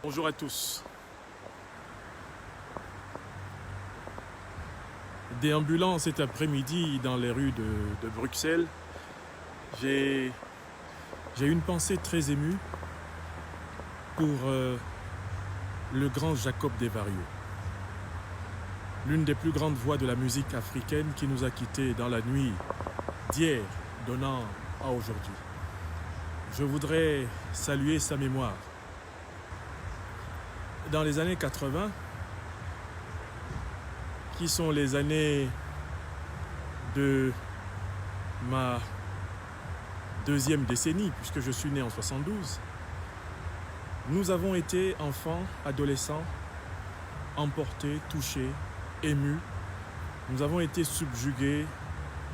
Bonjour à tous. Déambulant cet après-midi dans les rues de Bruxelles, j'ai une pensée très émue pour le grand Jacob Desvarieux, l'une des plus grandes voix de la musique africaine qui nous a quittés dans la nuit d'hier, donnant à aujourd'hui. Je voudrais saluer sa mémoire. Dans les années 80, qui sont les années de ma deuxième décennie, puisque je suis né en 72, nous avons été enfants, adolescents, emportés, touchés, émus. Nous avons été subjugués,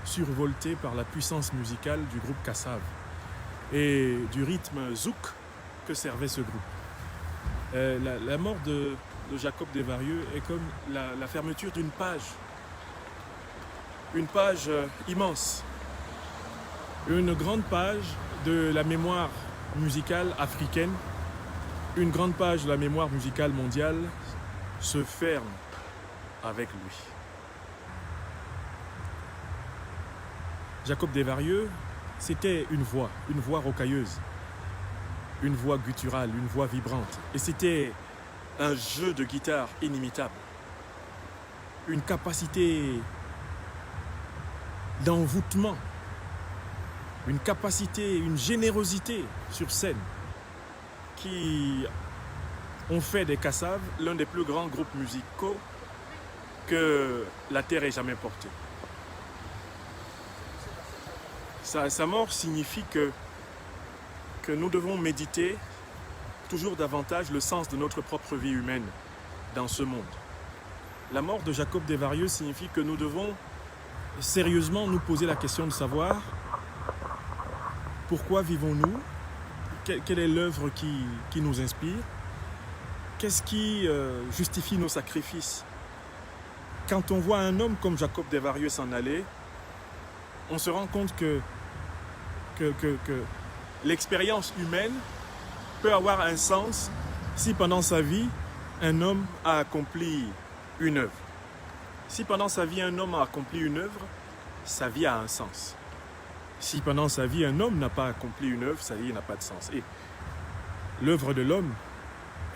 survoltés par la puissance musicale du groupe Kassav et du rythme zouk que servait ce groupe. La mort de Jacob Desvarieux est comme la fermeture d'une page immense, une grande page de la mémoire musicale africaine, une grande page de la mémoire musicale mondiale se ferme avec lui. Jacob Desvarieux, c'était une voix rocailleuse, une voix gutturale, une voix vibrante. Et c'était un jeu de guitare inimitable. Une capacité d'envoûtement, une capacité, une générosité sur scène qui ont fait des Kassav l'un des plus grands groupes musicaux que la Terre ait jamais porté. Sa mort signifie que nous devons méditer toujours davantage le sens de notre propre vie humaine dans ce monde. La mort de Jacob Desvarieux signifie que nous devons sérieusement nous poser la question de savoir pourquoi vivons-nous, quelle est l'œuvre qui nous inspire, qu'est-ce qui justifie nos sacrifices. Quand on voit un homme comme Jacob Desvarieux s'en aller, on se rend compte que l'expérience humaine peut avoir un sens si pendant sa vie, un homme a accompli une œuvre. Si pendant sa vie, un homme a accompli une œuvre, sa vie a un sens. Si pendant sa vie, un homme n'a pas accompli une œuvre, sa vie n'a pas de sens. Et l'œuvre de l'homme,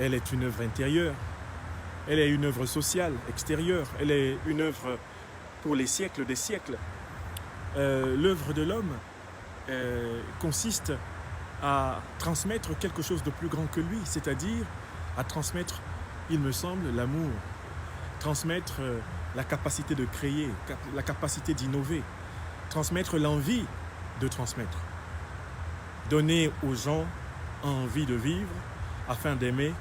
elle est une œuvre intérieure. Elle est une œuvre sociale, extérieure. Elle est une œuvre pour les siècles des siècles. L'œuvre de l'homme consiste à transmettre quelque chose de plus grand que lui, c'est-à-dire à transmettre, il me semble, l'amour, transmettre la capacité de créer, la capacité d'innover, transmettre l'envie de transmettre, donner aux gens envie de vivre afin d'aimer,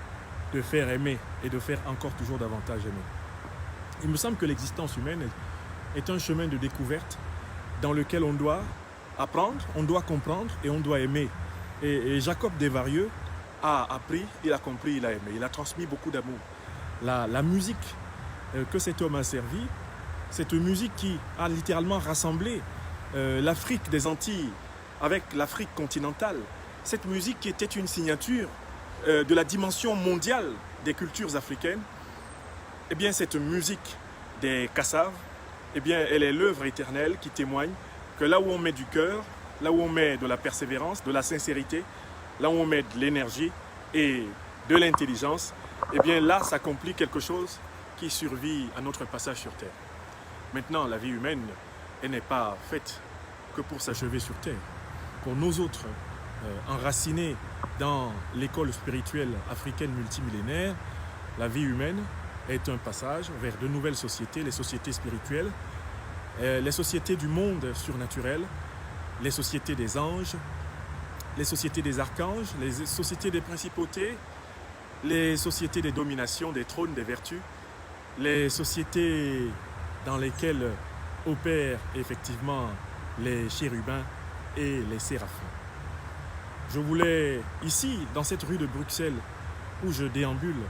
de faire aimer et de faire encore toujours davantage aimer. Il me semble que l'existence humaine est un chemin de découverte dans lequel on doit apprendre, on doit comprendre et on doit aimer. Et Jacob Desvarieux a appris, il a compris, il a aimé. Il a transmis beaucoup d'amour. La musique que cet homme a servi, cette musique qui a littéralement rassemblé l'Afrique des Antilles avec l'Afrique continentale, cette musique qui était une signature de la dimension mondiale des cultures africaines, eh bien cette musique des Kassav, eh bien elle est l'œuvre éternelle qui témoigne que là où on met du cœur, là où on met de la persévérance, de la sincérité, là où on met de l'énergie et de l'intelligence, eh bien là s'accomplit quelque chose qui survit à notre passage sur Terre. Maintenant, la vie humaine, elle n'est pas faite que pour s'achever sur Terre. Pour nous autres, enracinés dans l'école spirituelle africaine multimillénaire, la vie humaine est un passage vers de nouvelles sociétés, les sociétés spirituelles, les sociétés du monde surnaturel, les sociétés des anges, les sociétés des archanges, les sociétés des principautés, les sociétés des dominations, des trônes, des vertus, les sociétés dans lesquelles opèrent effectivement les chérubins et les séraphins. Je voulais, ici, dans cette rue de Bruxelles, où je déambule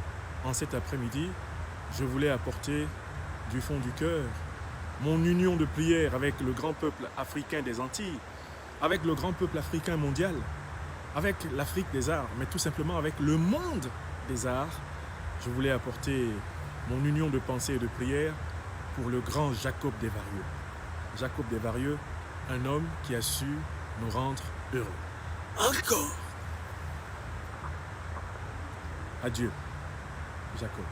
en cet après-midi, je voulais apporter du fond du cœur mon union de prière avec le grand peuple africain des Antilles, avec le grand peuple africain mondial, avec l'Afrique des arts, mais tout simplement avec le monde des arts. Je voulais apporter mon union de pensée et de prière pour le grand Jacob Desvarieux. Jacob Desvarieux, un homme qui a su nous rendre heureux. Encore. Adieu, Jacob.